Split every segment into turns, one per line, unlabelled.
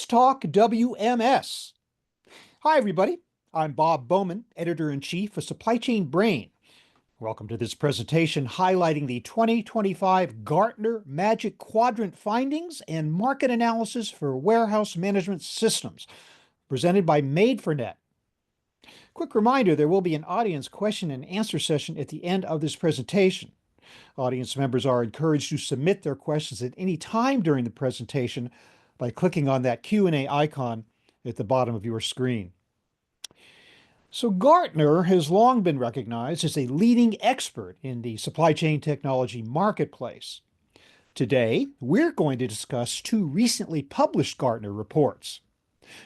Talk WMS. Hi, everybody. I'm Bob Bowman, Editor-in-Chief of SupplyChainBrain. Welcome to this presentation highlighting the 2025 Gartner Magic Quadrant findings and market analysis for warehouse management systems, presented by Made4Net. Quick reminder, there will be an audience question and answer session at the end of this presentation. Audience members are encouraged to submit their questions at any time during the presentation by clicking on that Q&A icon at the bottom of your screen. So Gartner has long been recognized as a leading expert in the supply chain technology marketplace. Today, we're going to discuss two recently published Gartner reports: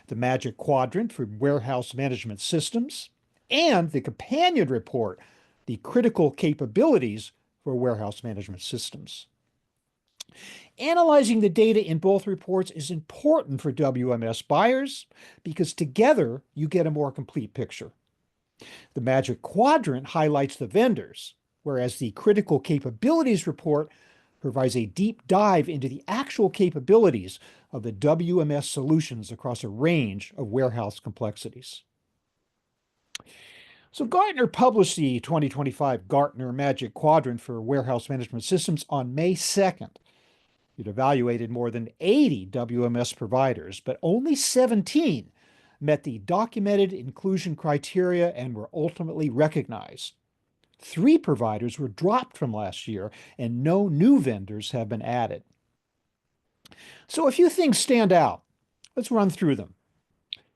the Magic Quadrant for Warehouse Management Systems and the companion report, the Critical Capabilities for Warehouse Management Systems. Analyzing the data in both reports is important for WMS buyers because together you get a more complete picture. The Magic Quadrant highlights the vendors, whereas the Critical Capabilities report provides a deep dive into the actual capabilities of the WMS solutions across a range of warehouse complexities. So Gartner published the 2025 Gartner Magic Quadrant for Warehouse Management Systems on May 2nd. It evaluated more than 80 WMS providers, but only 17 met the documented inclusion criteria and were ultimately recognized. 3 providers were dropped from last year, and no new vendors have been added. So a few things stand out. Let's run through them.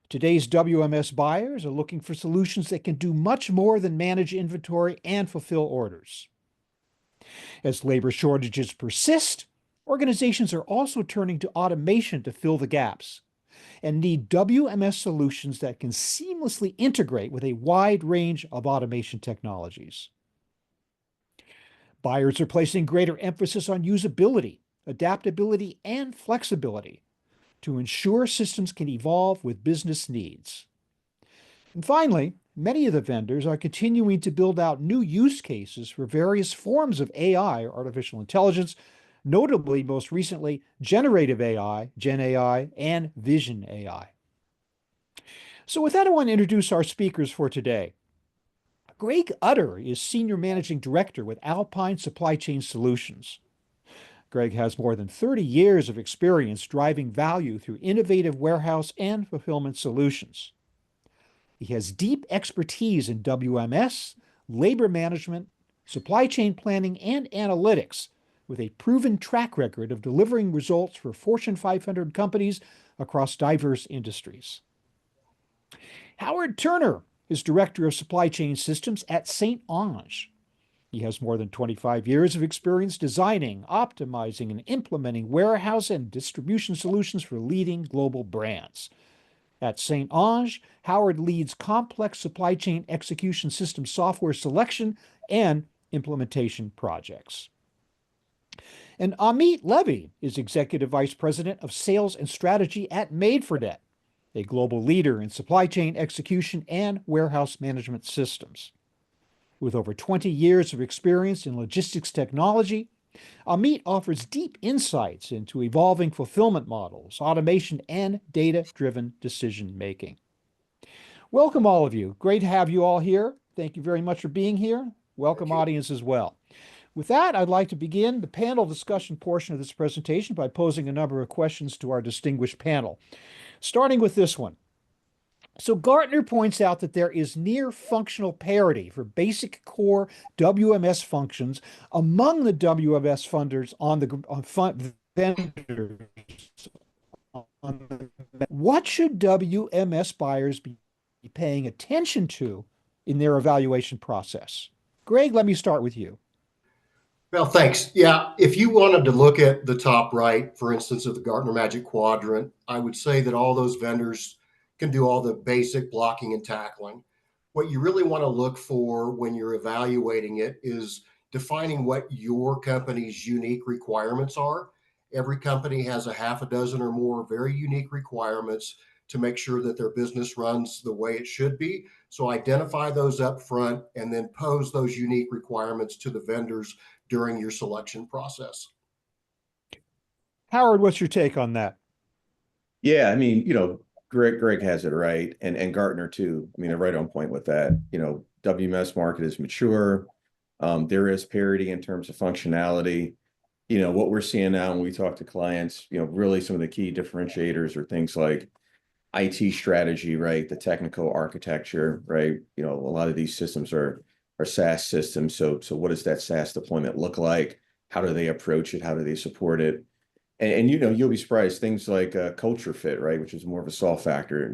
Today's WMS buyers are looking for solutions that can do much more than manage inventory and fulfill orders. As labor shortages persist, organizations are also turning to automation to fill the gaps and need WMS solutions that can seamlessly integrate with a wide range of automation technologies. Buyers are placing greater emphasis on usability, adaptability, and flexibility to ensure systems can evolve with business needs. And finally, many of the vendors are continuing to build out new use cases for various forms of AI, artificial intelligence, notably most recently generative AI, Gen AI, and Vision AI. So with that, I want to introduce our speakers for today. Greg Utter is Senior Managing Director with Alpine Supply Chain Solutions. Greg has more than 30 years of experience driving value through innovative warehouse and fulfillment solutions. He has deep expertise in WMS, labor management, supply chain planning, and analytics, with a proven track record of delivering results for Fortune 500 companies across diverse industries. Howard Turner is Director of Supply Chain Systems at St. Onge. He has more than 25 years of experience designing, optimizing, and implementing warehouse and distribution solutions for leading global brands. At St. Onge, Howard leads complex supply chain execution system software selection and implementation projects. And Amit Levy is Executive Vice President of Sales and Strategy at Made4Net, a global leader in supply chain execution and warehouse management systems. With over 20 years of experience in logistics technology, Amit offers deep insights into evolving fulfillment models, automation, and data-driven decision-making. Welcome, all of you. Great to have you all here. Thank you very much for being here. Welcome, audience, as well. With that, I'd like to begin the panel discussion portion of this presentation by posing a number of questions to our distinguished panel, starting with this one. So Gartner points out that there is near functional parity for basic core WMS functions among the WMS funders vendors. What should WMS buyers be paying attention to in their evaluation process? Greg, let me start with you.
Well, thanks. Yeah, if you wanted to look at the top right, for instance, of the Gartner Magic Quadrant, I would say that all those vendors can do all the basic blocking and tackling. What you really want to look for when you're evaluating it is defining what your company's unique requirements are. Every company has a half a dozen or more very unique requirements to make sure that their business runs the way it should be. So identify those up front and then pose those unique requirements to the vendors during your selection process.
Howard, what's your take on that?
Yeah, I mean, Greg has it right, and Gartner too. I mean, they're right on point with that. WMS market is mature. There is parity in terms of functionality. What we're seeing now when we talk to clients, really some of the key differentiators are things like IT strategy, right? The technical architecture, right? A lot of these systems are SaaS systems. So what does that SaaS deployment look like? How do they approach it? How do they support it? And you'll be surprised, things like culture fit, right, which is more of a soft factor,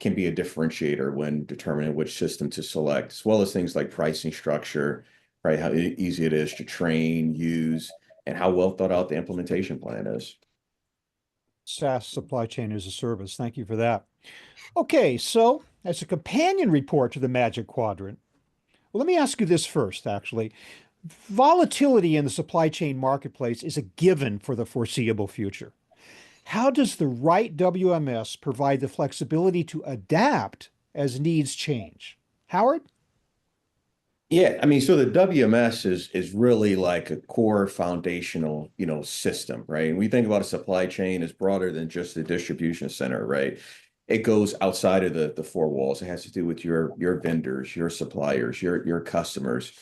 can be a differentiator when determining which system to select, as well as things like pricing structure, right, how easy it is to train, use, and how well thought out the implementation plan is.
SaaS supply chain as a service. Thank you for that. Okay, so as a companion report to the Magic Quadrant, well, let me ask you this first, actually. Volatility in the supply chain marketplace is a given for the foreseeable future. How does the right WMS provide the flexibility to adapt as needs change? Howard?
Yeah, I mean, so the WMS is really like a core foundational, system, right? And we think about a supply chain as broader than just the distribution center, right? It goes outside of the four walls. It has to do with your vendors, your suppliers, your customers.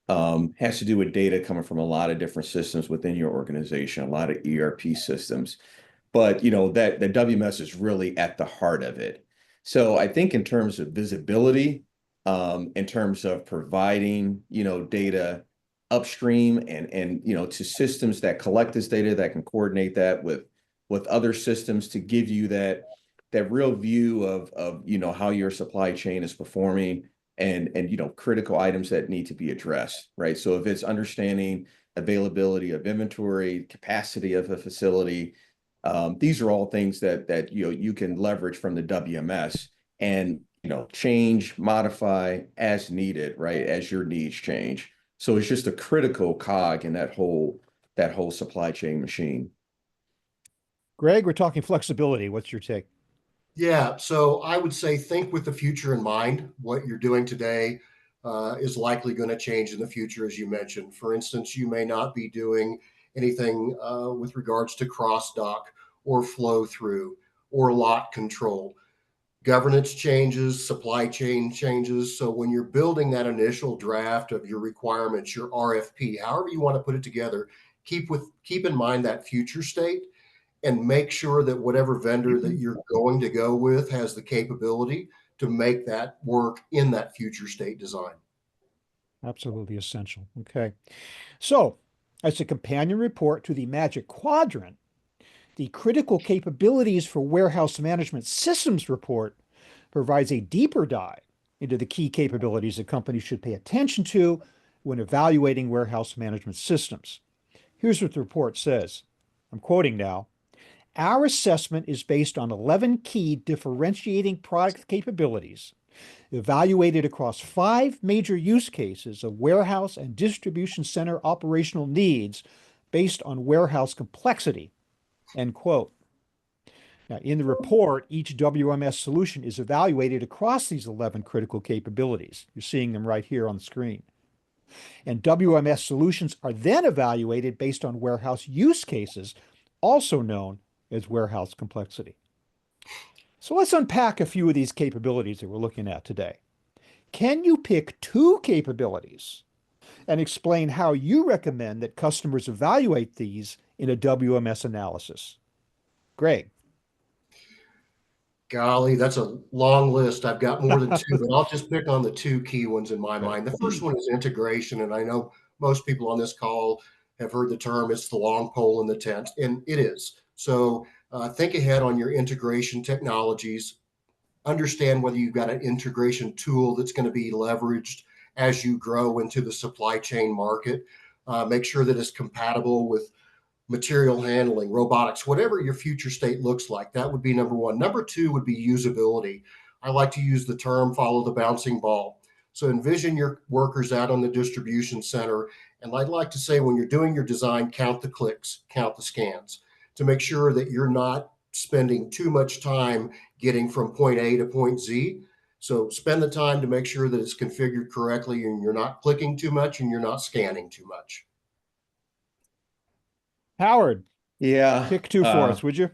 Has to do with data coming from a lot of different systems within your organization, a lot of ERP systems. But that the WMS is really at the heart of it. So I think in terms of visibility, in terms of providing data upstream and to systems that collect this data, that can coordinate that with other systems to give you that real view of how your supply chain is performing and critical items that need to be addressed, right? So if it's understanding availability of inventory, capacity of a facility, these are all things that you can leverage from the WMS and change, modify as needed, right? As your needs change. So it's just a critical cog in that whole supply chain machine.
Greg, we're talking flexibility. What's your take?
Yeah, so I would say think with the future in mind. What you're doing today is likely going to change in the future, as you mentioned. For instance, you may not be doing anything with regards to cross dock or flow through or lot control. Governance changes, supply chain changes. So when you're building that initial draft of your requirements, your RFP, however you want to put it together, keep in mind that future state and make sure that whatever vendor that you're going to go with has the capability to make that work in that future state design.
Absolutely essential. Okay. So, as a companion report to the Magic Quadrant, the critical capabilities for warehouse management systems report provides a deeper dive into the key capabilities that companies should pay attention to when evaluating warehouse management systems. Here's what the report says. I'm quoting now. Our assessment is based on 11 key differentiating product capabilities evaluated across 5 major use cases of warehouse and distribution center operational needs based on warehouse complexity. End quote. Now, in the report, each WMS solution is evaluated across these 11 critical capabilities. You're seeing them right here on the screen. And WMS solutions are then evaluated based on warehouse use cases, also known as warehouse complexity. So let's unpack a few of these capabilities that we're looking at today. Can you pick 2 capabilities and explain how you recommend that customers evaluate these in a WMS analysis? Greg.
Golly, that's a long list. I've got more than two, but I'll just pick on the two key ones in my mind. The first one is integration, and I know most people on this call have heard the term, it's the long pole in the tent, and it is. So think ahead on your integration technologies, understand whether you've got an integration tool that's going to be leveraged as you grow into the supply chain market. Make sure that it's compatible with material handling, robotics, whatever your future state looks like. That would be number one. Number two would be usability. I like to use the term follow the bouncing ball. So envision your workers out on the distribution center. And I'd like to say when you're doing your design, count the clicks, count the scans to make sure that you're not spending too much time getting from point A to point Z. So spend the time to make sure that it's configured correctly and you're not clicking too much and you're not scanning too much.
Howard,
Yeah.
pick 2 for us, would you?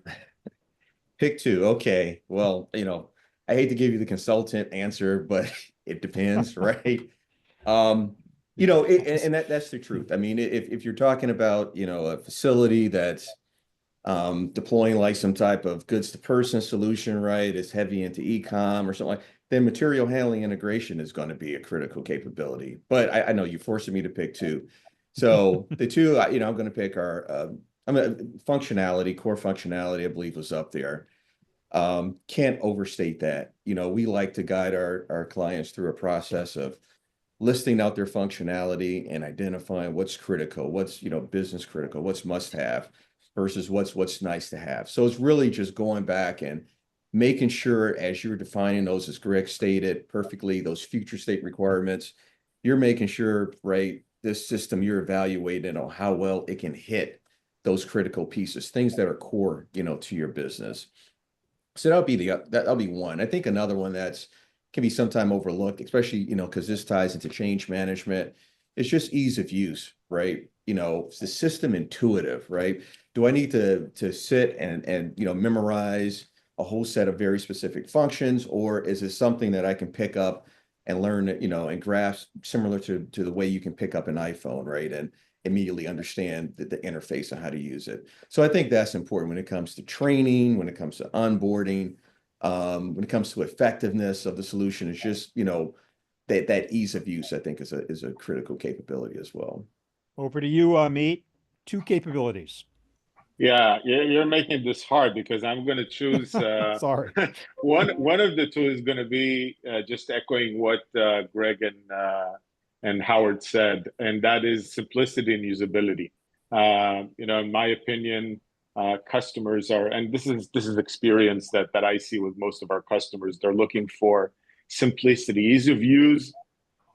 Pick two. Okay. Well, I hate to give you the consultant answer, but it depends, right? Um,
It depends.
and that's the truth. I mean, if you're talking about, a facility that's deploying like some type of goods to person solution, right? It's heavy into e-com or something like, then material handling integration is going to be a critical capability. But I know you're forcing me to pick two. So the two, I'm going to pick are, functionality, core functionality, I believe was up there. Can't overstate that. We like to guide our clients through a process of listing out their functionality and identifying what's critical, what's, business critical, what's must have versus what's nice to have. So it's really just going back and making sure as you're defining those, as Greg stated perfectly, those future state requirements, you're making sure, right, this system you're evaluating on how well it can hit those critical pieces, things that are core, to your business. So that'll be one. I think another one that's can be sometime overlooked, especially, because this ties into change management. It's just ease of use, right? It's the system intuitive, right? Do I need to sit and memorize a whole set of very specific functions, or is it something that I can pick up and learn, and grasp similar to the way you can pick up an iPhone, right? And immediately understand the interface and how to use it. So I think that's important when it comes to training, when it comes to onboarding, when it comes to effectiveness of the solution. It's just, that ease of use, I think, is a critical capability as well.
Over to you, Meet. Two capabilities.
Yeah, you're making this hard because I'm going to choose
Sorry.
one of the two is going to be just echoing what Greg and Howard said, and that is simplicity and usability. In my opinion, customers are, and this is experience that I see with most of our customers. They're looking for simplicity, ease of use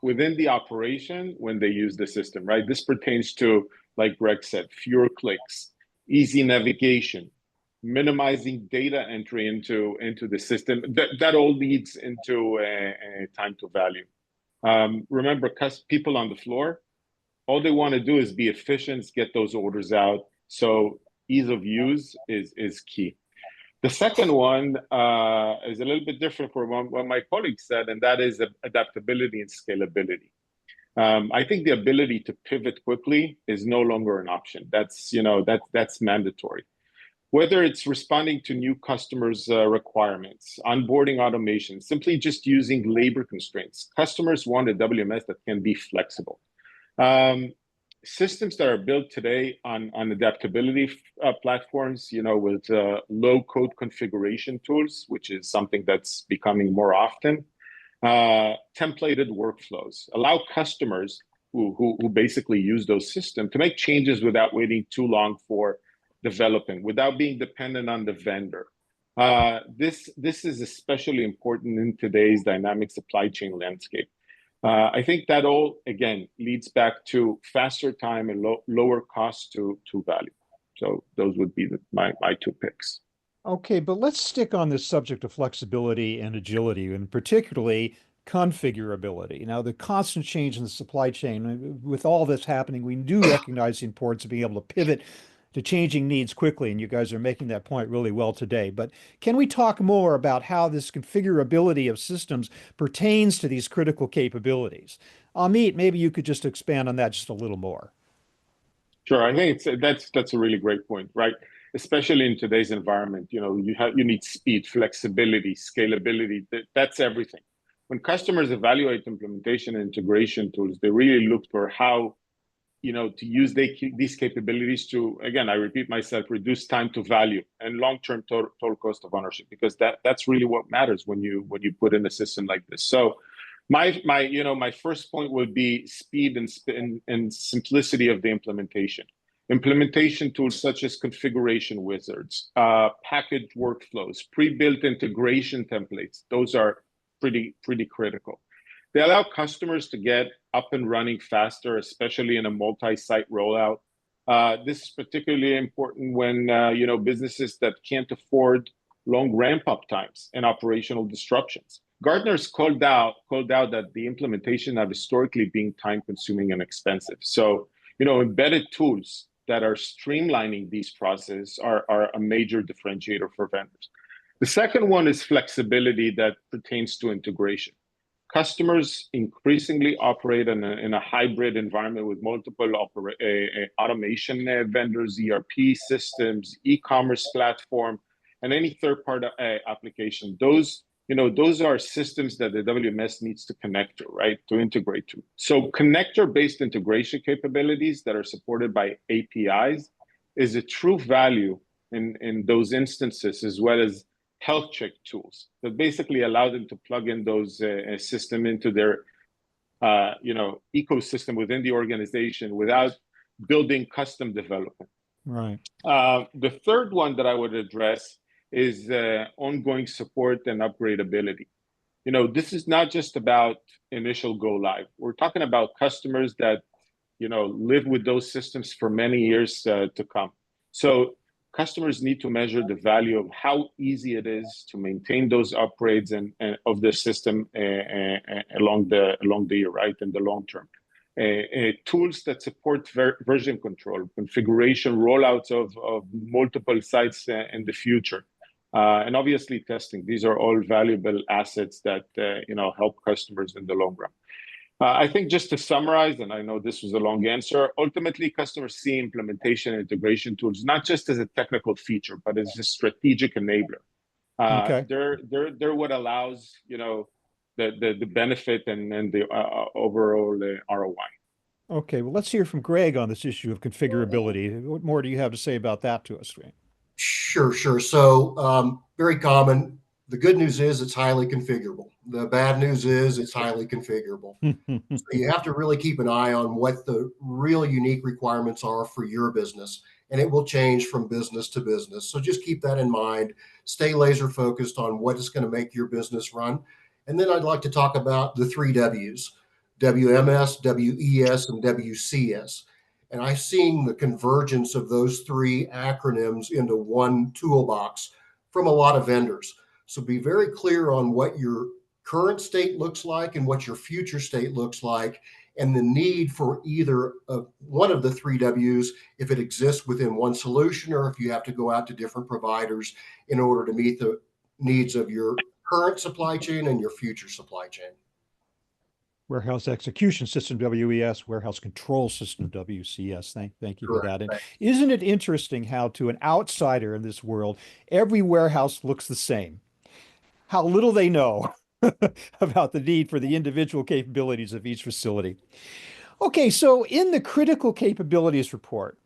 within the operation when they use the system, right? This pertains to, like Greg said, fewer clicks, easy navigation, minimizing data entry into the system. That all leads into a time to value. Remember, people on the floor, all they want to do is be efficient, get those orders out. So ease of use is key. The second one is a little bit different from what my colleague said, and that is adaptability and scalability. I think the ability to pivot quickly is no longer an option. That's mandatory. Whether it's responding to new customers' requirements, onboarding automation, simply just using labor constraints. Customers want a WMS that can be flexible. Systems that are built today on adaptability platforms, with low-code configuration tools, which is something that's becoming more often, templated workflows allow customers who basically use those systems to make changes without waiting too long for developing, without being dependent on the vendor. This is especially important in today's dynamic supply chain landscape. I think that all, again, leads back to faster time and lower cost to value. So those would be my two picks.
Okay, but let's stick on this subject of flexibility and agility, and particularly configurability. Now, the constant change in the supply chain, with all this happening, we do recognize the importance of being able to pivot to changing needs quickly, and you guys are making that point really well today. But can we talk more about how this configurability of systems pertains to these critical capabilities? Amit, maybe you could just expand on that just a little more.
Sure, I think that's a really great point, right? Especially in today's environment, you need speed, flexibility, scalability. That's everything. When customers evaluate implementation and integration tools, they really look for how to use these capabilities to, again, I repeat myself, reduce time to value and long-term total cost of ownership, because that's really what matters when you put in a system like this. So my first point would be speed and simplicity of the implementation. Implementation tools such as configuration wizards, package workflows, pre-built integration templates, those are pretty critical. They allow customers to get up and running faster, especially in a multi-site rollout. This is particularly important when businesses that can't afford long ramp-up times and operational disruptions. Gartner's called out that the implementation have historically been time-consuming and expensive. So, embedded tools that are streamlining these processes are a major differentiator for vendors. The second one is flexibility that pertains to integration. Customers increasingly operate in a hybrid environment with multiple automation vendors, ERP systems, e-commerce platform, and any third-party application. Those are systems that the WMS needs to connect to, right? To integrate to. So connector-based integration capabilities that are supported by APIs is a true value in those instances, as well as health check tools that basically allow them to plug in those system into their ecosystem within the organization without building custom development.
Right.
The third one that I would address is ongoing support and upgradability. This is not just about initial go live. We're talking about customers that live with those systems for many years to come. So customers need to measure the value of how easy it is to maintain those upgrades and of the system along the year, right, in the long term. Tools that support version control, configuration, rollouts of multiple sites in the future, and obviously testing. These are all valuable assets that help customers in the long run. I think just to summarize, and I know this was a long answer, ultimately customers see implementation and integration tools not just as a technical feature, but as a strategic enabler.
Okay.
They're what allows the benefit and the overall ROI.
Okay, well, let's hear from Greg on this issue of configurability. What more do you have to say about that to us, Greg?
Sure. So very common. The good news is it's highly configurable. The bad news is it's highly configurable. So you have to really keep an eye on what the real unique requirements are for your business, and it will change from business to business. So just keep that in mind. Stay laser focused on what is going to make your business run. And then I'd like to talk about the 3 W's: WMS, WES, and WCS. And I've seen the convergence of those 3 acronyms into one toolbox from a lot of vendors. So be very clear on what your current state looks like and what your future state looks like, and the need for either one of the 3 W's if it exists within one solution, or if you have to go out to different providers in order to meet the needs of your current supply chain and your future supply chain.
Warehouse Execution System, WES, Warehouse Control System, WCS. Thank you for that. And isn't it interesting how, to an outsider in this world, every warehouse looks the same? How little they know about the need for the individual capabilities of each facility. Okay, so in the Critical Capabilities Report,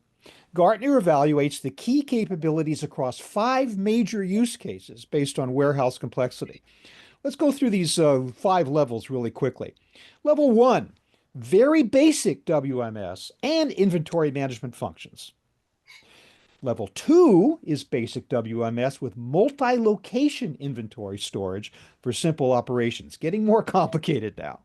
Gartner evaluates the key capabilities across 5 major use cases based on warehouse complexity. Let's go through these 5 levels really quickly. Level 1, very basic WMS and inventory management functions. Level 2 is basic WMS with multi-location inventory storage for simple operations, getting more complicated now.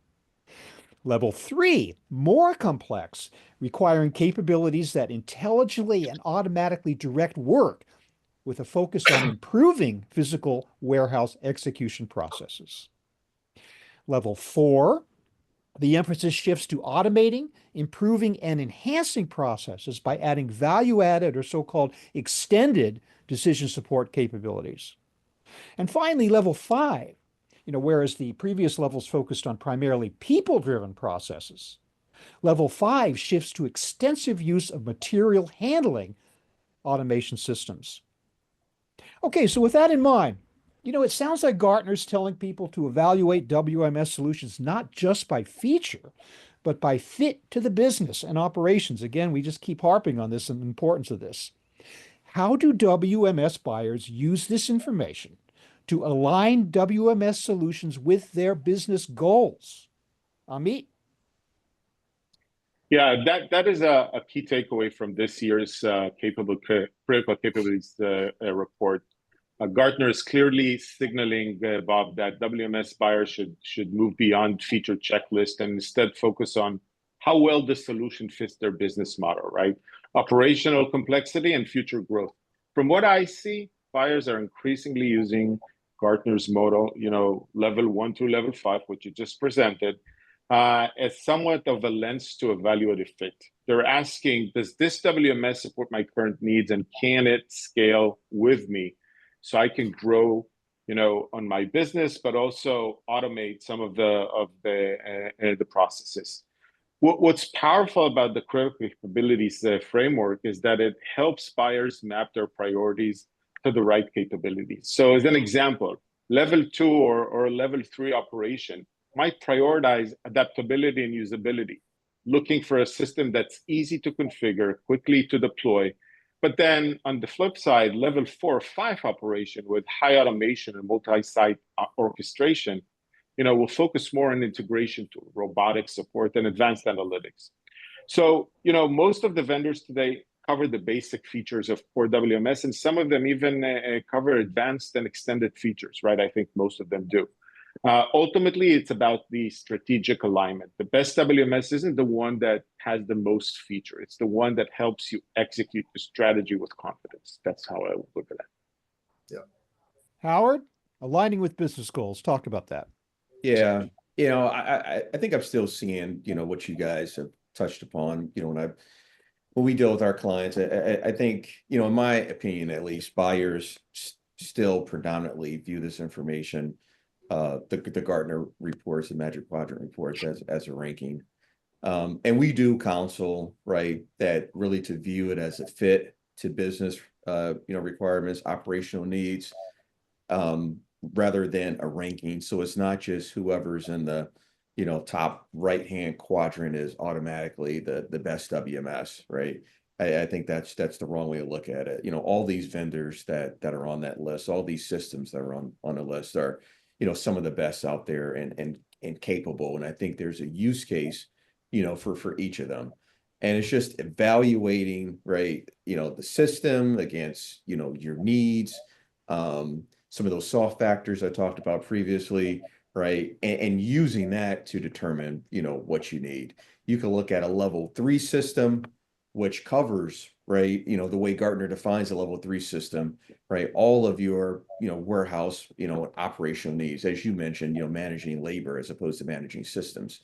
Level 3, more complex, requiring capabilities that intelligently and automatically direct work with a focus on improving physical warehouse execution processes. Level 4, the emphasis shifts to automating, improving, and enhancing processes by adding value-added or so-called extended decision support capabilities. And finally, level 5, whereas the previous levels focused on primarily people-driven processes, level 5 shifts to extensive use of material handling automation systems. Okay, so with that in mind, it sounds like Gartner's telling people to evaluate WMS solutions not just by feature, but by fit to the business and operations. Again, we just keep harping on this and the importance of this. How do WMS buyers use this information to align WMS solutions with their business goals? Amit?
Yeah, that is a key takeaway from this year's Critical Capabilities report. Gartner is clearly signaling, Bob, that WMS buyers should move beyond feature checklist and instead focus on how well the solution fits their business model, right? Operational complexity and future growth. From what I see, buyers are increasingly using Gartner's model, level 1 through level 5, which you just presented, as somewhat of a lens to evaluate a fit. They're asking, does this WMS support my current needs, and can it scale with me so I can grow on my business, but also automate some of the processes. What's powerful about the critical capabilities framework is that it helps buyers map their priorities to the right capabilities. So as an example, level 2 or level 3 operation might prioritize adaptability and usability, looking for a system that's easy to configure, quickly to deploy. But then on the flip side, level 4 or 5 operation with high automation and multi-site orchestration will focus more on integration to robotics support and advanced analytics. So, most of the vendors today cover the basic features of core WMS, and some of them even cover advanced and extended features, right? I think most of them do. Ultimately, it's about the strategic alignment. The best WMS isn't the one that has the most feature. It's the one that helps you execute the strategy with confidence. That's how I would look at it.
Yeah.
Howard, aligning with business goals. Talk about that.
Yeah, I think I'm still seeing, what you guys have touched upon, when we deal with our clients. I think, in my opinion, at least, buyers still predominantly view this information, the Gartner reports, the Magic Quadrant reports, as a ranking. And we do counsel, right, that really to view it as a fit to business, requirements, operational needs, rather than a ranking. So it's not just whoever's in the, top right-hand quadrant is automatically the best WMS, right? I think that's the wrong way to look at it. All these vendors that are on that list, all these systems that are on the list are, some of the best out there and capable. And I think there's a use case, for each of them. And it's just evaluating, right, the system against, your needs, some of those soft factors I talked about previously, right? And using that to determine, what you need. You can look at a level 3 system, which covers, right, the way Gartner defines a level 3 system, right? All of your, warehouse, operational needs, as you mentioned, managing labor as opposed to managing systems.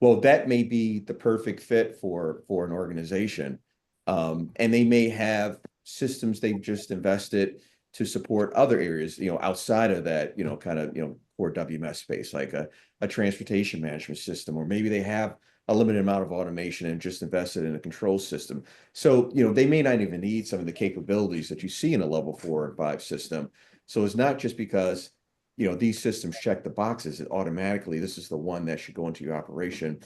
Well, that may be the perfect fit for an organization. And they may have systems they've just invested to support other areas, outside of that, kind of, core WMS space, like a transportation management system, or maybe they have a limited amount of automation and just invested in a control system. So, they may not even need some of the capabilities that you see in a level 4 and 5 system. So it's not just because, these systems check the boxes, it automatically, this is the one that should go into your operation.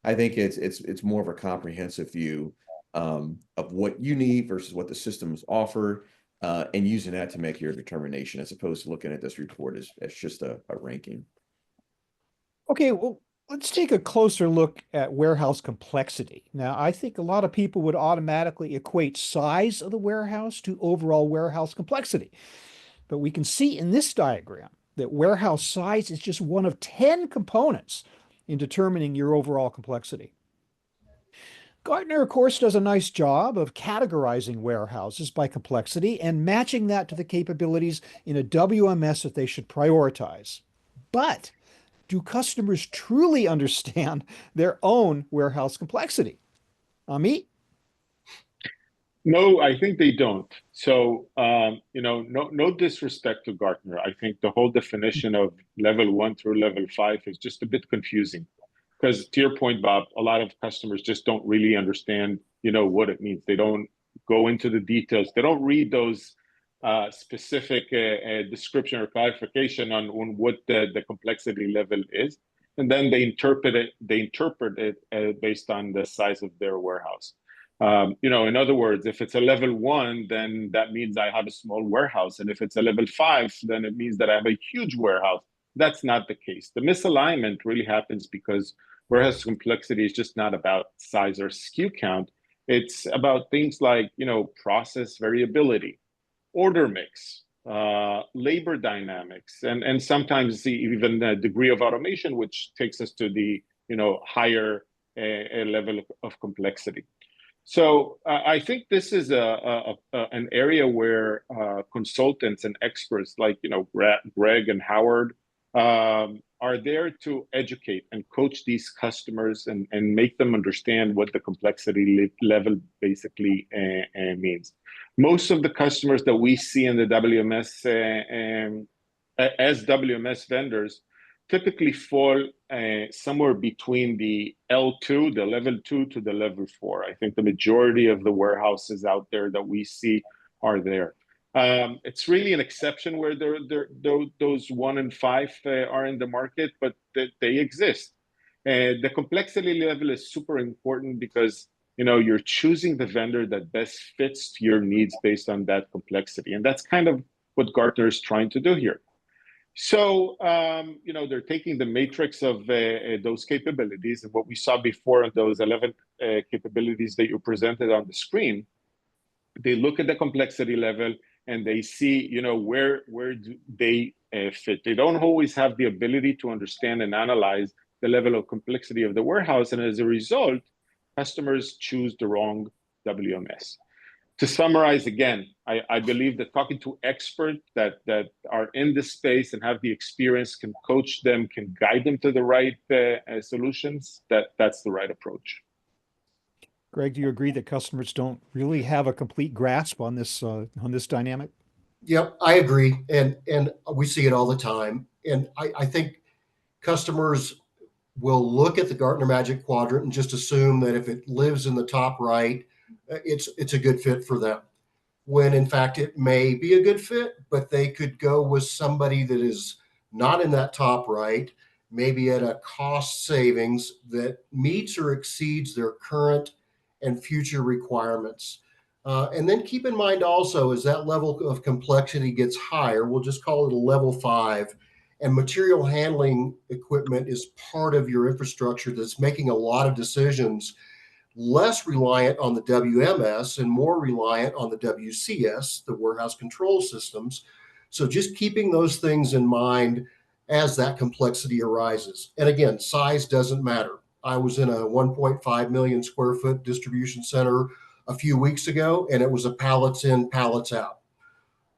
I think it's more of a comprehensive view, of what you need versus what the systems offer, and using that to make your determination, as opposed to looking at this report as just a ranking.
Okay, well, let's take a closer look at warehouse complexity. Now, I think a lot of people would automatically equate size of the warehouse to overall warehouse complexity. But we can see in this diagram that warehouse size is just one of 10 components in determining your overall complexity. Gartner, of course, does a nice job of categorizing warehouses by complexity and matching that to the capabilities in a WMS that they should prioritize. But do customers truly understand their own warehouse complexity? Amit?
No, I think they don't. So, no disrespect to Gartner. I think the whole definition of level 1 through level 5 is just a bit confusing. Because to your point, Bob, a lot of customers just don't really understand, what it means. They don't go into the details. They don't read those specific description or clarification on what the complexity level is, and then they interpret it based on the size of their warehouse. In other words, if it's a level 1, then that means I have a small warehouse, and if it's a level 5, then it means that I have a huge warehouse. That's not the case. The misalignment really happens because warehouse complexity is just not about size or SKU count. It's about things like, process variability, order mix, labor dynamics, and sometimes even the degree of automation, which takes us to the, higher level of complexity. So I think this is an area where consultants and experts like Greg and Howard are there to educate and coach these customers and make them understand what the complexity level basically means. Most of the customers that we see in the WMS as WMS vendors typically fall somewhere between the L2, the level 2 to the level 4. I think the majority of the warehouses out there that we see are there. It's really an exception where those 1 and 5 are in the market, but they exist. The complexity level is super important because you're choosing the vendor that best fits to your needs based on that complexity, and that's kind of what Gartner is trying to do here. So, they're taking the matrix of those capabilities and what we saw before on those 11 capabilities that you presented on the screen. They look at the complexity level and they see, where do they fit. They don't always have the ability to understand and analyze the level of complexity of the warehouse. And as a result, customers choose the wrong WMS. To summarize again, I believe that talking to experts that are in this space and have the experience can coach them, can guide them to the right solutions. That's the right approach.
Greg, do you agree that customers don't really have a complete grasp on this dynamic?
Yep, I agree, and we see it all the time. And I think customers will look at the Gartner Magic Quadrant and just assume that if it lives in the top right, it's a good fit for them. When in fact it may be a good fit, but they could go with somebody that is not in that top right, maybe at a cost savings that meets or exceeds their current and future requirements. And then keep in mind also, as that level of complexity gets higher, we'll just call it a level 5, and material handling equipment is part of your infrastructure that's making a lot of decisions, less reliant on the WMS and more reliant on the WCS, the warehouse control systems. So just keeping those things in mind as that complexity arises. And again, size doesn't matter. I was in a 1.5 million square foot distribution center a few weeks ago, and it was a pallets in, pallets out.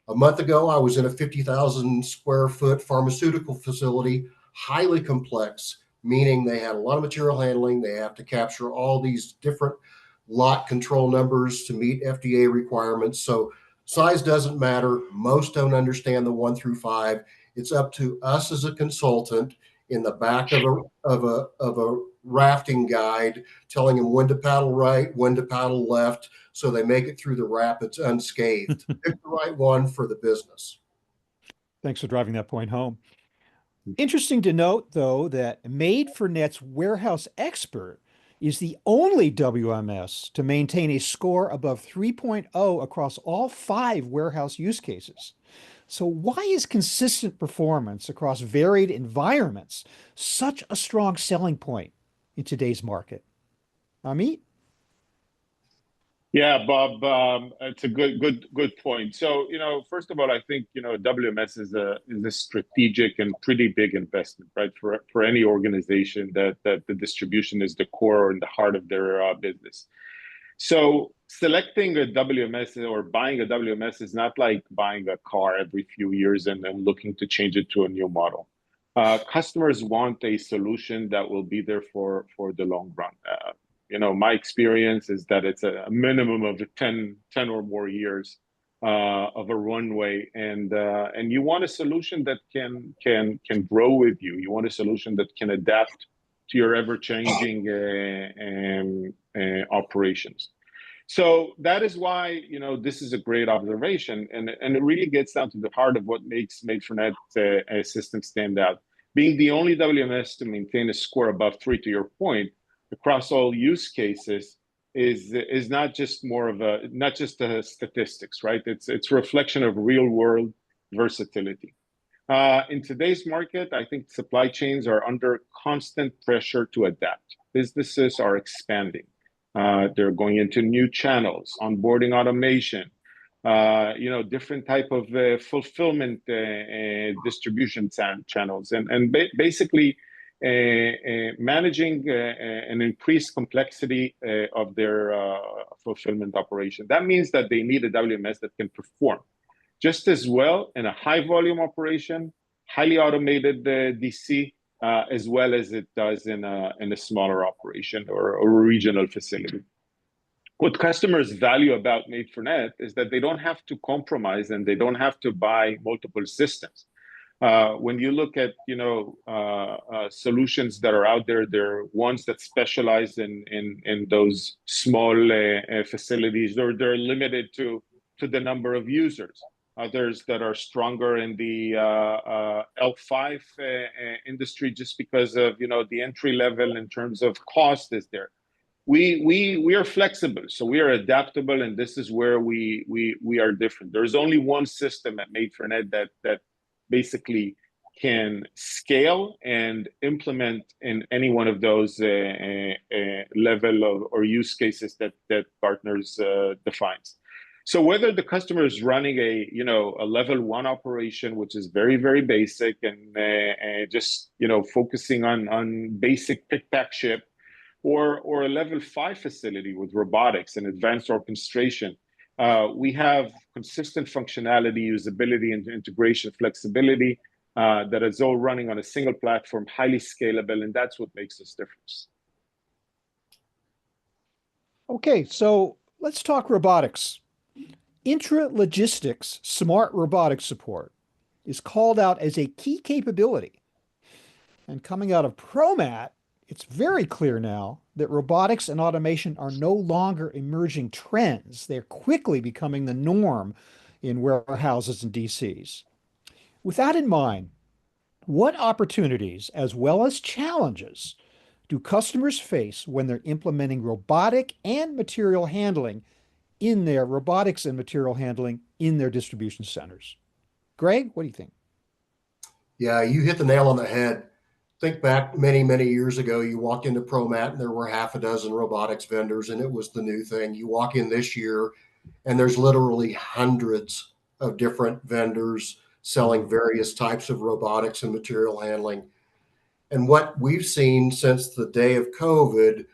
A month ago, I was in a 50,000 square foot pharmaceutical facility, highly complex, meaning they had a lot of material handling. They have to capture all these different lot control numbers to meet FDA requirements. So size doesn't matter. Most don't understand the 1 through 5. It's up to us as a consultant in the back of a rafting guide, telling them when to paddle right, when to paddle left, so they make it through the rapids unscathed. Pick the right one for the business.
Thanks for driving that point home. Interesting to note, though, that Made4Net's Warehouse Expert is the only WMS to maintain a score above 3.0 across all 5 warehouse use cases. So why is consistent performance across varied environments such a strong selling point in today's market? Amit?
Yeah, Bob, it's a good point. So, first of all, I think, WMS is a strategic and pretty big investment, right? For any organization that the distribution is the core and the heart of their business. So selecting a WMS or buying a WMS is not like buying a car every few years and then looking to change it to a new model. Customers want a solution that will be there for the long run. My experience is that it's a minimum of 10 or more years of a runway, and you want a solution that can grow with you. You want a solution that can adapt to your ever-changing operations. So that is why this is a great observation, and it really gets down to the heart of what makes Made4Net system stand out. Being the only WMS to maintain a score above 3, to your point, across all use cases is not just a statistics, right? It's a reflection of real world versatility. In today's market, I think supply chains are under constant pressure to adapt. Businesses are expanding. They're going into new channels, onboarding automation, different type of fulfillment distribution channels, and basically managing an increased complexity of their fulfillment operation. That means that they need a WMS that can perform just as well in a high volume operation, highly automated DC, as well as it does in a smaller operation or a regional facility. What customers value about Made4Net is that they don't have to compromise and they don't have to buy multiple systems. When you look at solutions that are out there, there are ones that specialize in those small facilities, or they're limited to the number of users. Others that are stronger in the L5 industry, just because of the entry level in terms of cost is there. We are flexible, so we are adaptable, and this is where we are different. There's only one system at Made4Net that basically can scale and implement in any one of those level of, or use cases that partners defines. So whether the customer is running a level 1 operation, which is very basic, and just focusing on basic pick pack ship, or a level 5 facility with robotics and advanced orchestration, we have consistent functionality, usability, and integration flexibility that is all running on a single platform, highly scalable, and that's what makes us different.
Okay, so let's talk robotics. Intralogistics smart robotics support is called out as a key capability. And coming out of ProMat, it's very clear now that robotics and automation are no longer emerging trends. They're quickly becoming the norm in warehouses and DCs. With that in mind, what opportunities as well as challenges do customers face when they're implementing robotics and material handling in their distribution centers? Greg, what do you think?
Yeah, you hit the nail on the head. Think back many years ago, you walked into ProMat and there were half a dozen robotics vendors and it was the new thing. You walk in this year and there's literally hundreds of different vendors selling various types of robotics and material handling. And what we've seen since the day of COVID,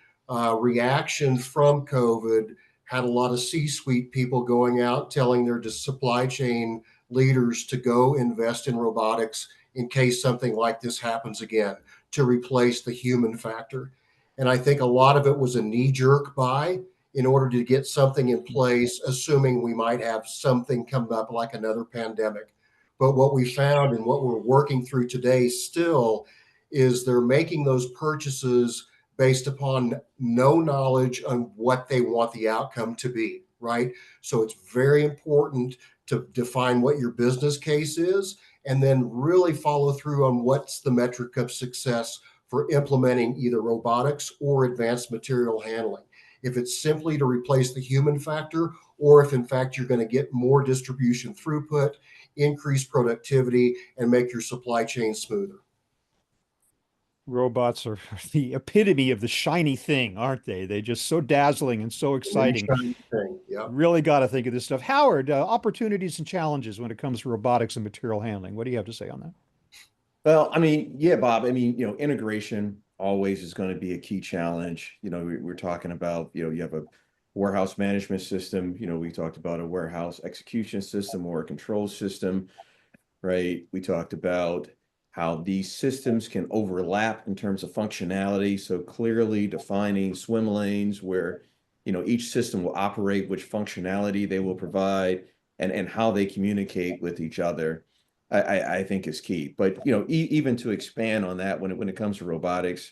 reactions from COVID had a lot of C-suite people going out telling their supply chain leaders to go invest in robotics in case something like this happens again, to replace the human factor. And I think a lot of it was a knee-jerk buy in order to get something in place, assuming we might have something come up like another pandemic. But what we found and what we're working through today still is they're making those purchases based upon no knowledge on what they want the outcome to be, right? So it's very important to define what your business case is and then really follow through on what's the metric of success for implementing either robotics or advanced material handling. If it's simply to replace the human factor, or if in fact you're going to get more distribution throughput, increase productivity, and make your supply chain smoother.
Robots are the epitome of the shiny thing, aren't they? They're just so dazzling and so exciting.
Yep.
Really got to think of this stuff. Howard, opportunities and challenges when it comes to robotics and material handling. What do you have to say on that?
Well, I mean, yeah, Bob, I mean, integration always is going to be a key challenge. We're talking about, you have a warehouse management system. We talked about a warehouse execution system or a control system, right? We talked about how these systems can overlap in terms of functionality. So clearly defining swim lanes where, each system will operate, which functionality they will provide, and how they communicate with each other, I think is key. But, even to expand on that when it comes to robotics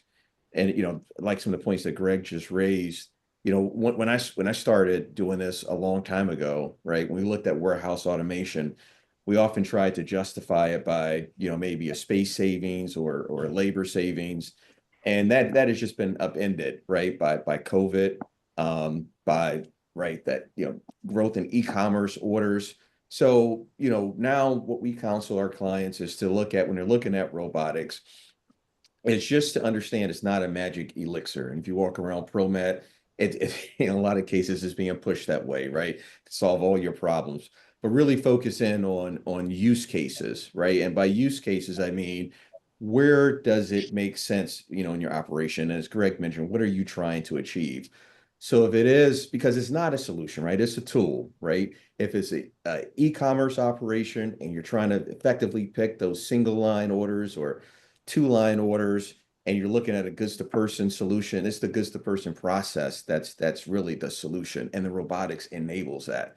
and, like some of the points that Greg just raised, when I started doing this a long time ago, right, when we looked at warehouse automation, we often tried to justify it by, maybe a space savings or a labor savings. And that has just been upended, right, by COVID, that, growth in e-commerce orders. So, now what we counsel our clients is to look at when they're looking at robotics, it's just to understand it's not a magic elixir. And if you walk around ProMat, it in a lot of cases is being pushed that way, right, to solve all your problems. But really focus in on use cases, right? And by use cases, I mean, where does it make sense, in your operation? And as Greg mentioned, what are you trying to achieve? So if it is, because it's not a solution, right? It's a tool, right? If it's a e-commerce operation and you're trying to effectively pick those single line orders or 2-line orders, and you're looking at a goods to person solution, it's the goods to person process that's really the solution, and the robotics enables that.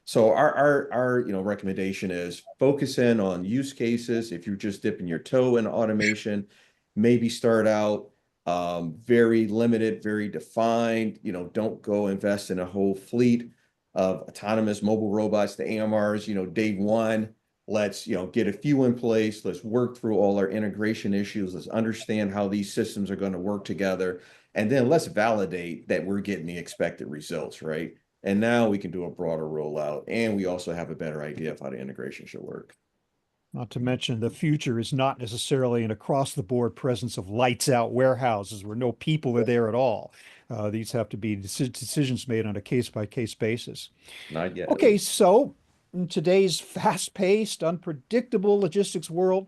So our recommendation is focus in on use cases. If you're just dipping your toe in automation, maybe start out very limited, very defined. Don't go invest in a whole fleet of autonomous mobile robots, the AMRs, day one. Let's, get a few in place. Let's work through all our integration issues. Let's understand how these systems are going to work together. And then let's validate that we're getting the expected results, right? And now we can do a broader rollout, and we also have a better idea of how the integration should work.
Not to mention the future is not necessarily an across the board presence of lights out warehouses where no people are there at all. These have to be decisions made on a case by case basis.
Not yet.
Okay, so in today's fast paced, unpredictable logistics world,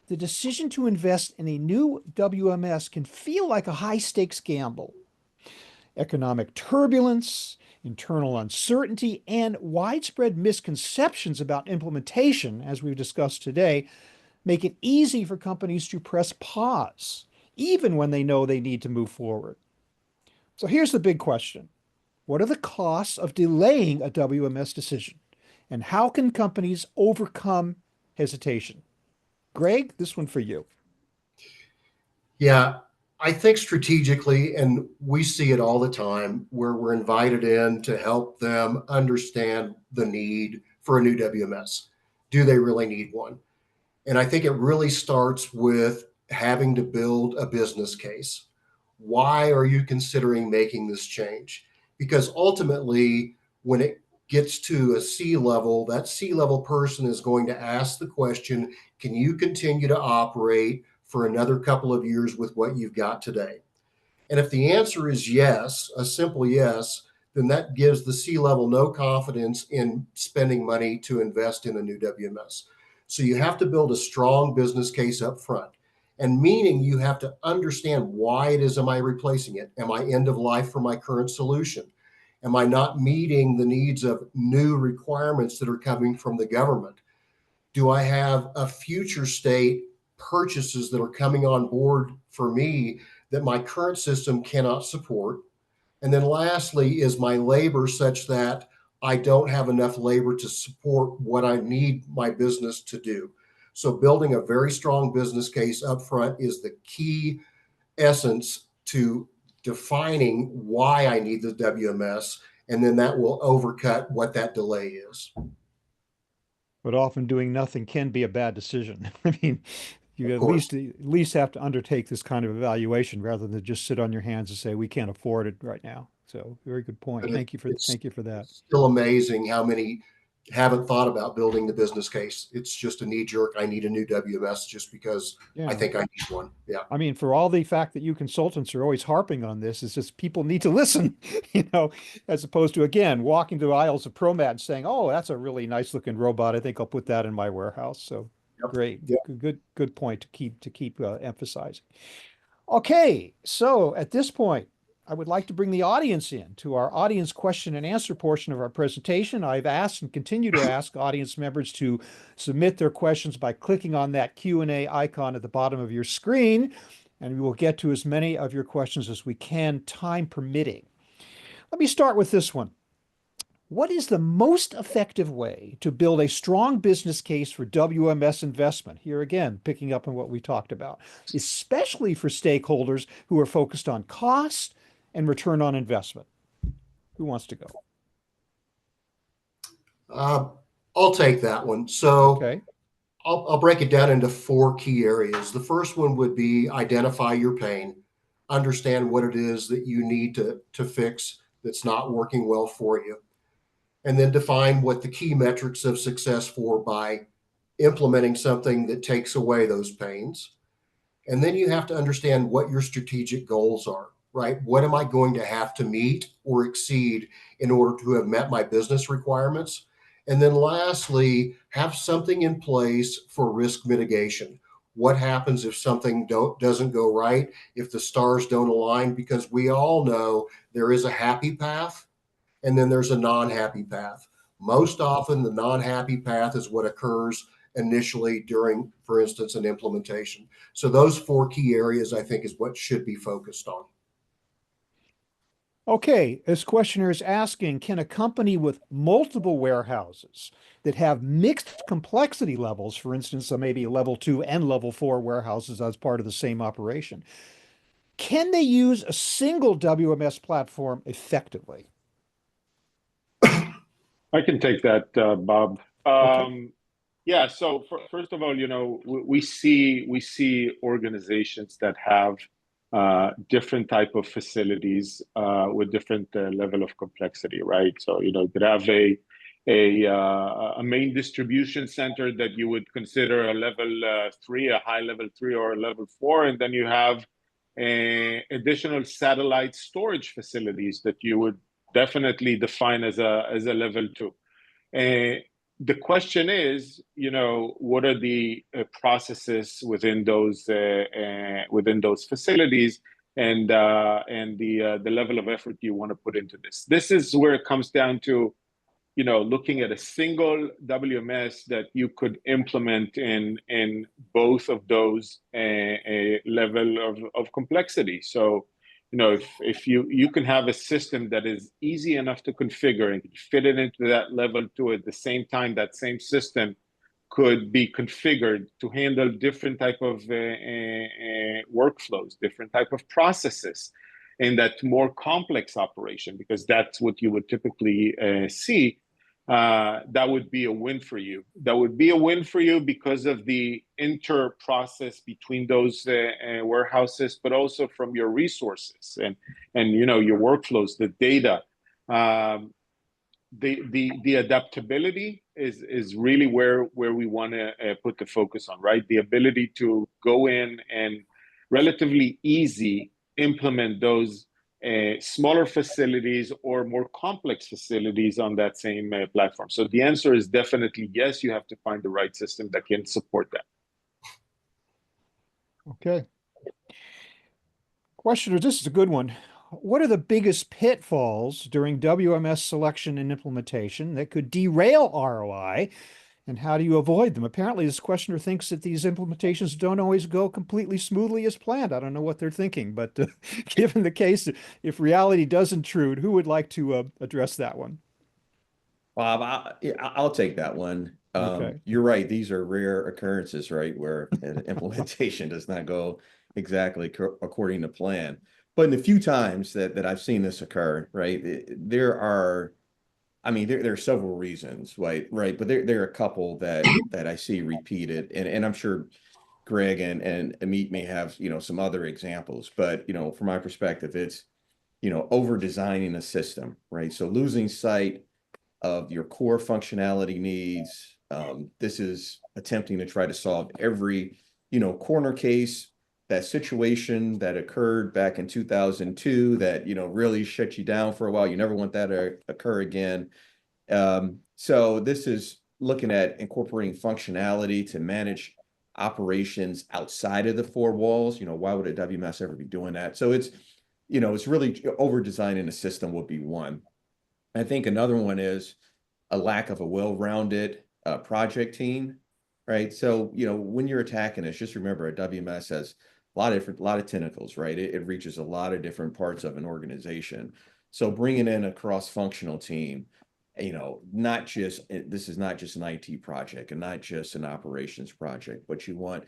the decision to invest in a new WMS can feel like a high stakes gamble. Economic turbulence, internal uncertainty, and widespread misconceptions about implementation, as we've discussed today, make it easy for companies to press pause, even when they know they need to move forward. So here's the big question. What are the costs of delaying a WMS decision? And how can companies overcome hesitation? Greg, this one for you.
Yeah, I think strategically, and we see it all the time, where we're invited in to help them understand the need for a new WMS. Do they really need one? And I think it really starts with having to build a business case. Why are you considering making this change? Because ultimately, when it gets to a C level, that C level person is going to ask the question, can you continue to operate for another couple of years with what you've got today? And if the answer is yes, a simple yes, then that gives the C level no confidence in spending money to invest in a new WMS. So you have to build a strong business case up front. And meaning you have to understand why it is am I replacing it? Am I end of life for my current solution? Am I not meeting the needs of new requirements that are coming from the government? Do I have a future state purchases that are coming on board for me that my current system cannot support? And then lastly, is my labor such that I don't have enough labor to support what I need my business to do? So building a very strong business case up front is the key essence to defining why I need the WMS, and then that will overcut what that delay is.
But often doing nothing can be a bad decision. I mean, you
Of
at
course,
least have to undertake this kind of evaluation rather than just sit on your hands and say we can't afford it right now. So very good point.
but it's
Thank you for that.
still amazing how many haven't thought about building the business case. It's just a knee jerk. I need a new WMS just because I
Yeah.
think I need one. Yeah.
I mean, for all the fact that you consultants are always harping on this, it's just people need to listen, as opposed to, again, walking the aisles of ProMat and saying, oh, that's a really nice looking robot. I think I'll put that in my warehouse. So
Yep.
great.
Yep.
Good point to keep emphasizing. Okay, so at this point, I would like to bring the audience in to our audience question and answer portion of our presentation. I've asked and continue to ask audience members to submit their questions by clicking on that Q&A icon at the bottom of your screen, and we will get to as many of your questions as we can, time permitting. Let me start with this one. What is the most effective way to build a strong business case for WMS investment? Here again, picking up on what we talked about, especially for stakeholders who are focused on cost and return on investment. Who wants to go?
I'll take that one. So
Okay.
I'll break it down into four key areas. The first one would be identify your pain, understand what it is that you need to fix that's not working well for you, and then define what the key metrics of success for by implementing something that takes away those pains. And then you have to understand what your strategic goals are, right? What am I going to have to meet or exceed in order to have met my business requirements? And then lastly, have something in place for risk mitigation. What happens if something doesn't go right, if the stars don't align? Because we all know there is a happy path and then there's a non-happy path. Most often, the non-happy path is what occurs initially during, for instance, an implementation. So those four key areas, I think, is what should be focused on.
Okay, this questioner is asking, can a company with multiple warehouses that have mixed complexity levels, for instance, so maybe level 2 and level 4 warehouses as part of the same operation, can they use a single WMS platform effectively?
I can take that, Bob.
Okay.
Yeah. So first of all, we see organizations that have different type of facilities with different level of complexity, right? So you could have a main distribution center that you would consider a level 3, a high level 3, or a level 4, and then you have additional satellite storage facilities that you would definitely define as a level 2. Uh, the question is, what are the processes within those facilities, and the level of effort you want to put into this. This is where it comes down to, looking at a single WMS that you could implement in both of those level of complexity. So, if you can have a system that is easy enough to configure and can fit it into that level 2, at the same time that same system could be configured to handle different type of workflows, different type of processes in that more complex operation, because that's what you would typically see. That would be a win for you. That would be a win for you because of the inter process between those warehouses, but also from your resources and your workflows, the data. Um, the adaptability is really where we want to put the focus on, right? The ability to go in and relatively easy implement those smaller facilities or more complex facilities on that same platform. So the answer is definitely yes. You have to find the right system that can support that.
Okay. Questioner, this is a good one. What are the biggest pitfalls during WMS selection and implementation that could derail ROI, and how do you avoid them? Apparently, this questioner thinks that these implementations don't always go completely smoothly as planned. I don't know what they're thinking, but given the case, if reality does intrude, who would like to address that one?
Bob, I'll take that one.
Okay.
You're right. These are rare occurrences, right, where an implementation does not go exactly according to plan. But in the few times that I've seen this occur, right, there are, I mean, there are several reasons, right, but there are a couple that I see repeated, and I'm sure Greg and Amit may have, some other examples, but from my perspective, it's over designing a system, right? So losing sight of your core functionality needs. This is attempting to try to solve every, corner case, that situation that occurred back in 2002 that, really shut you down for a while. You never want that to occur again. So this is looking at incorporating functionality to manage operations outside of the four walls. Why would a WMS ever be doing that? So it's really over designing a system would be one. I think another one is a lack of a well-rounded project team, right? So, when you're attacking this, just remember a WMS has a lot of tentacles, right? It reaches a lot of different parts of an organization. So bringing in a cross-functional team, this is not just an IT project and not just an operations project, but you want,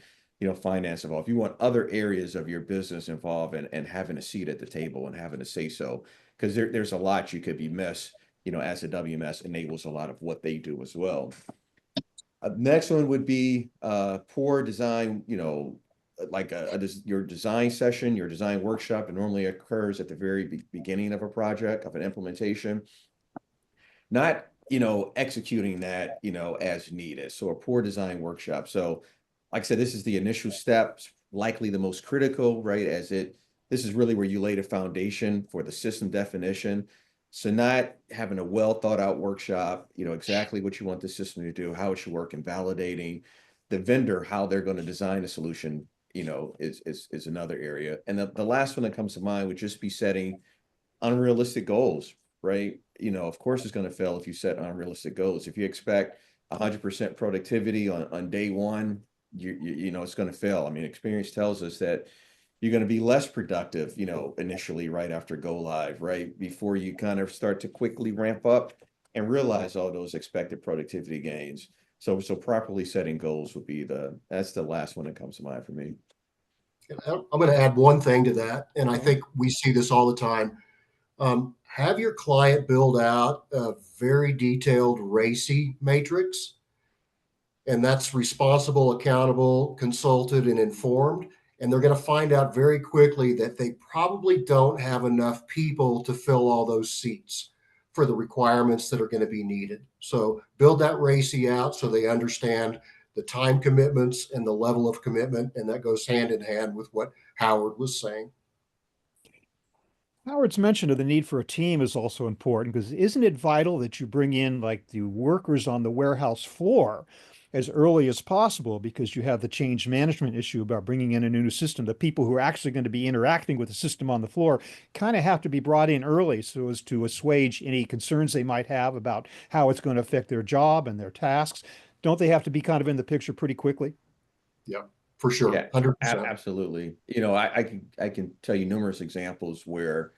finance involved. You want other areas of your business involved and having a seat at the table and having a say so, because there's a lot you could be missed, as a WMS enables a lot of what they do as well. Next one would be poor design, like your design session, your design workshop. It normally occurs at the very beginning of a project, of an implementation. Not, executing that, as needed. So a poor design workshop. So like I said, this is the initial steps, likely the most critical, right? This is really where you lay the foundation for the system definition. So not having a well thought out workshop, exactly what you want the system to do, how it should work, and validating the vendor, how they're going to design a solution, is another area. And the last one that comes to mind would just be setting unrealistic goals, right? Of course it's going to fail if you set unrealistic goals. If you expect 100% productivity on day one, it's going to fail. I mean, experience tells us that, you're going to be less productive, initially right after go live, right? Before you kind of start to quickly ramp up and realize all those expected productivity gains. So properly setting goals would be that's the last one that comes to mind for me.
I'm going to add one thing to that, and I think we see this all the time. Have your client build out a very detailed RACI matrix, and that's responsible, accountable, consulted, and informed. And they're going to find out very quickly that they probably don't have enough people to fill all those seats for the requirements that are going to be needed. So build that RACI out so they understand the time commitments and the level of commitment, and that goes hand in hand with what Howard was saying.
Howard's mention of the need for a team is also important because isn't it vital that you bring in like the workers on the warehouse floor as early as possible because you have the change management issue about bringing in a new system. The people who are actually going to be interacting with the system on the floor kind of have to be brought in early so as to assuage any concerns they might have about how it's going to affect their job and their tasks. Don't they have to be kind of in the picture pretty quickly?
Yeah, for sure.
Yeah,
100%.
absolutely. I can tell you numerous examples where,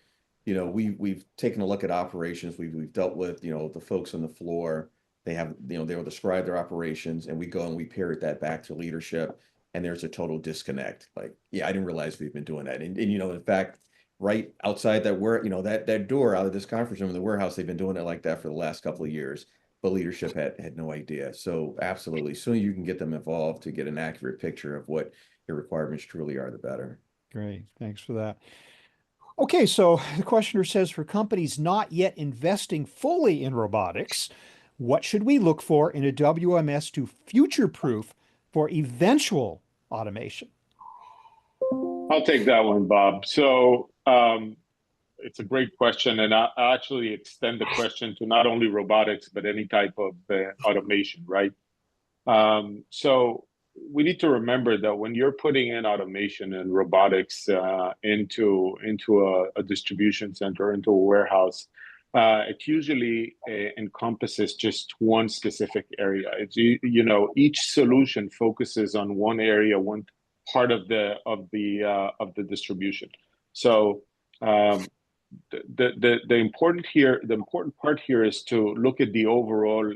we've taken a look at operations. We've dealt with, the folks on the floor. They have, they'll describe their operations, and we go and we parrot that back to leadership, and there's a total disconnect. Like, yeah, I didn't realize we've been doing that. And in fact, right outside that door out of this conference room in the warehouse, they've been doing it like that for the last couple of years. But leadership had no idea. So absolutely, soon you can get them involved to get an accurate picture of what your requirements truly are, the better.
Great. Thanks for that. Okay, so the questioner says for companies not yet investing fully in robotics, what should we look for in a WMS to future-proof for eventual automation?
I'll take that one, Bob. So it's a great question, and I actually extend the question to not only robotics, but any type of automation, right? So we need to remember that when you're putting in automation and robotics into a distribution center, into a warehouse, it usually encompasses just one specific area. It's each solution focuses on one area, one part of the distribution. So the important part here is to look at the overall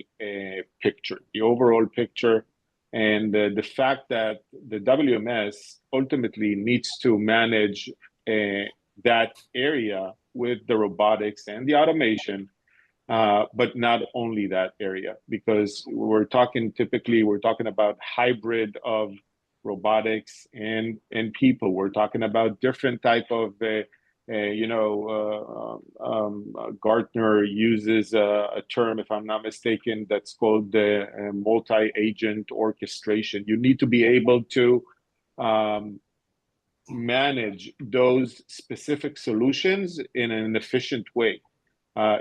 picture, and the fact that the WMS ultimately needs to manage that area with the robotics and the automation, but not only that area, because we're talking about hybrid of robotics and people. We're talking about different type of Gartner uses a term, if I'm not mistaken, that's called the multi-agent orchestration. You need to be able to manage those specific solutions in an efficient way.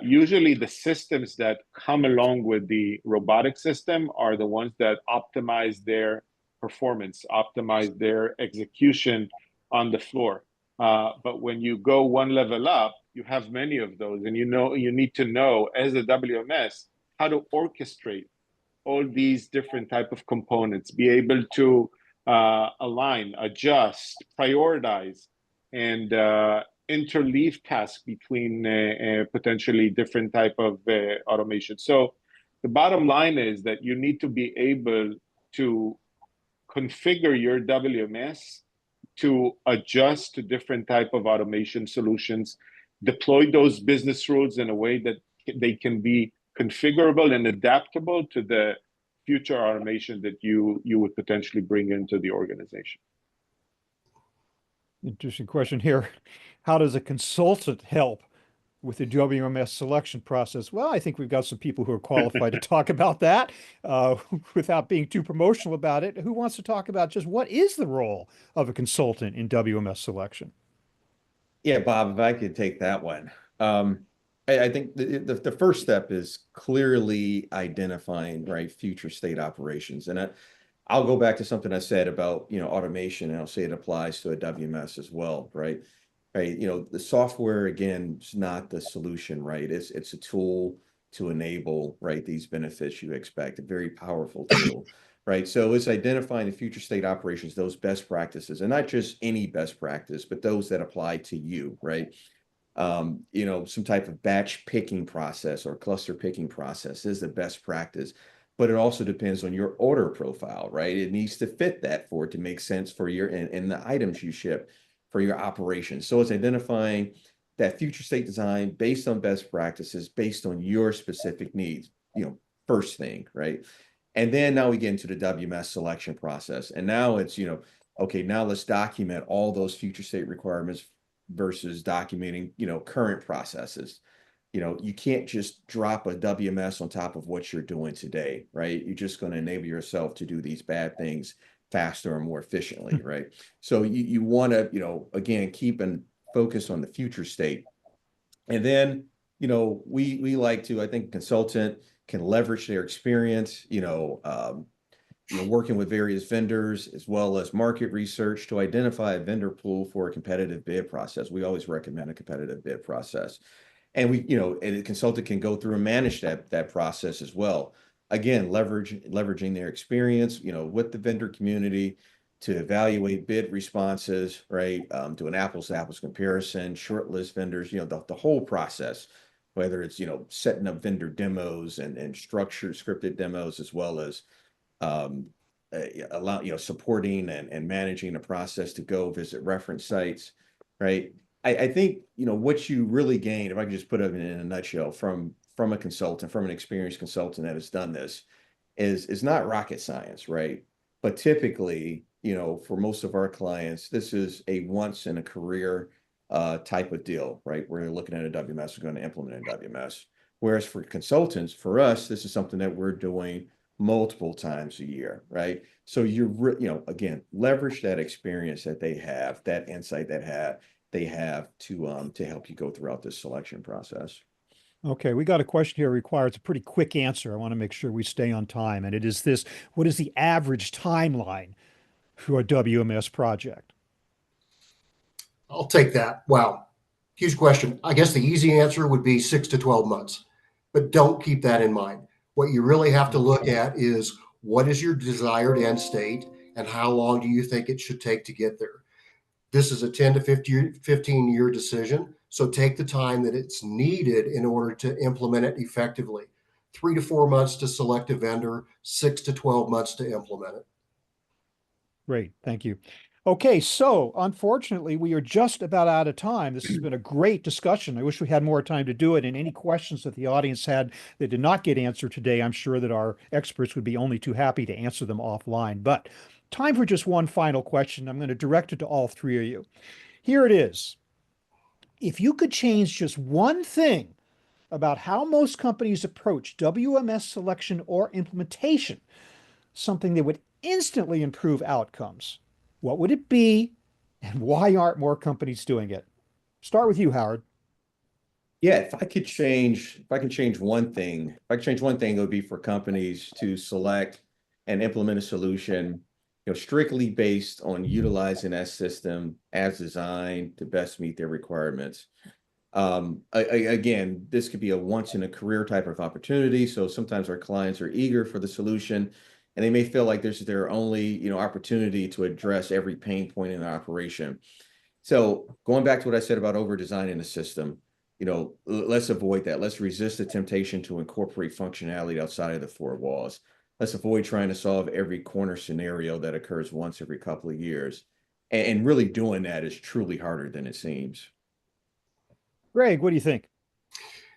Usually the systems that come along with the robotic system are the ones that optimize their performance, optimize their execution on the floor. But when you go one level up, you have many of those, and you need to know as a WMS how to orchestrate all these different type of components, be able to align, adjust, prioritize, and interleave tasks between potentially different type of automation. So the bottom line is that you need to be able to configure your WMS to adjust to different type of automation solutions, deploy those business rules in a way that they can be configurable and adaptable to the future automation that you would potentially bring into the organization.
Interesting question here. How does a consultant help with the WMS selection process? Well, I think we've got some people who are qualified to talk about that without being too promotional about it. Who wants to talk about just what is the role of a consultant in WMS selection?
Yeah, Bob, if I could take that one. I think the first step is clearly identifying, right, future state operations. And I'll go back to something I said about, automation, and I'll say it applies to a WMS as well, right? Right. The software, again, is not the solution, right? It's a tool to enable, right, these benefits you expect, a very powerful tool, right? So it's identifying the future state operations, those best practices, and not just any best practice, but those that apply to you, right? Some type of batch picking process or cluster picking process is the best practice, but it also depends on your order profile, right? It needs to fit that for it to make sense for your and the items you ship for your operations. So it's identifying that future state design based on best practices, based on your specific needs, first thing, right? And then now we get into the WMS selection process. And now it's, okay, now let's document all those future state requirements versus documenting, current processes. You can't just drop a WMS on top of what you're doing today, right? You're just going to enable yourself to do these bad things faster and more efficiently, right? So you want to, again, keep and focus on the future state. And then, we like to, I think, a consultant can leverage their experience, working with various vendors as well as market research to identify a vendor pool for a competitive bid process. We always recommend a competitive bid process. And and a consultant can go through and manage that process as well. Again, leveraging their experience, with the vendor community to evaluate bid responses, right? Do an apples to apples comparison, shortlist vendors, the whole process, whether it's, setting up vendor demos and structured scripted demos, as well as supporting and managing the process to go visit reference sites, right? I think what you really gain, if I can just put it in a nutshell, from a consultant, from an experienced consultant that has done this, is not rocket science, right? But typically, for most of our clients, this is a once in a career type of deal, right? We're looking at a WMS, we're going to implement a WMS. Whereas for consultants, for us, this is something that we're doing multiple times a year, right? So again, leverage that experience that they have, that insight that they have to help you go throughout this selection process.
Okay, we got a question here requires a pretty quick answer. I want to make sure we stay on time. And it is this: what is the average timeline for a WMS project?
I'll take that. Wow. Huge question. I guess the easy answer would be 6 to 12 months, but don't keep that in mind. What you really have to look at is what is your desired end state and how long do you think it should take to get there? This is a 10 to 15-year decision. So take the time that it's needed in order to implement it effectively. 3 to 4 months to select a vendor, 6 to 12 months to implement it.
Great, thank you. Okay, so unfortunately, we are just about out of time. This has been a great discussion. I wish we had more time to do it. And any questions that the audience had that did not get answered today, I'm sure that our experts would be only too happy to answer them offline. But time for just one final question. I'm going to direct it to all three of you. Here it is. If you could change just one thing about how most companies approach WMS selection or implementation, something that would instantly improve outcomes, what would it be, and why aren't more companies doing it? Start with you, Howard.
Yeah, if I could change one thing, it would be for companies to select and implement a solution, strictly based on utilizing that system as designed to best meet their requirements. Again, this could be a once in a career type of opportunity. So sometimes our clients are eager for the solution and they may feel like this is their only, opportunity to address every pain point in the operation. So going back to what I said about over designing the system, let's avoid that. Let's resist the temptation to incorporate functionality outside of the four walls. Let's avoid trying to solve every corner scenario that occurs once every couple of years. And really doing that is truly harder than it seems.
Greg, what do you think?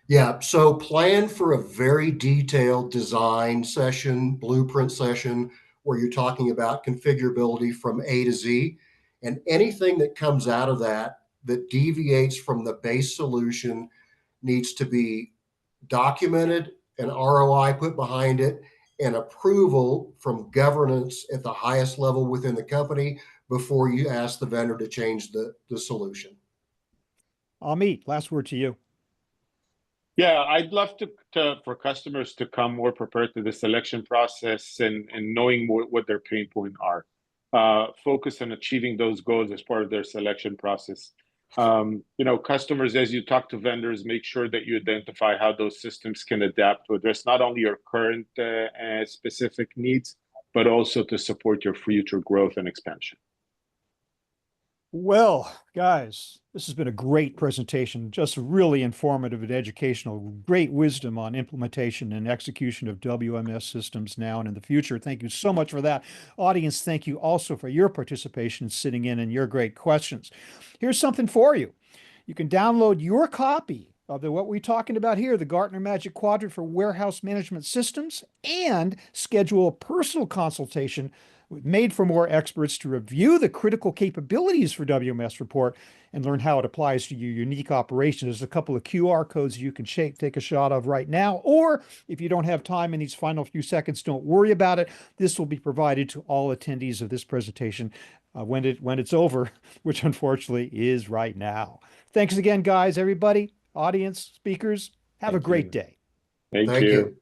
Yeah, so plan for a very detailed design session, blueprint session, where you're talking about configurability from A to Z. And anything that comes out of that that deviates from the base solution needs to be documented, an ROI put behind it, and approval from governance at the highest level within the company before you ask the vendor to change the solution.
Amit, last word to you.
Yeah, I'd love for customers to come more prepared to the selection process and knowing what their pain points are. Focus on achieving those goals as part of their selection process. Customers, as you talk to vendors, make sure that you identify how those systems can adapt to address not only your current specific needs, but also to support your future growth and expansion.
Well, guys, this has been a great presentation, just really informative and educational, great wisdom on implementation and execution of WMS systems now and in the future. Thank you so much for that. Audience, thank you also for your participation, sitting in, and your great questions. Here's something for you. You can download your copy of what we're talking about here, the Gartner Magic Quadrant for Warehouse Management Systems, and schedule a personal consultation with Made4More experts to review the critical capabilities for WMS report and learn how it applies to your unique operation. There's a couple of QR codes you can take a shot of right now, or if you don't have time in these final few seconds, don't worry about it. This will be provided to all attendees of this presentation when it's over, which unfortunately is right now. Thanks again, guys, everybody, audience, speakers. Have a great day.
Thank
Thank
you.
you.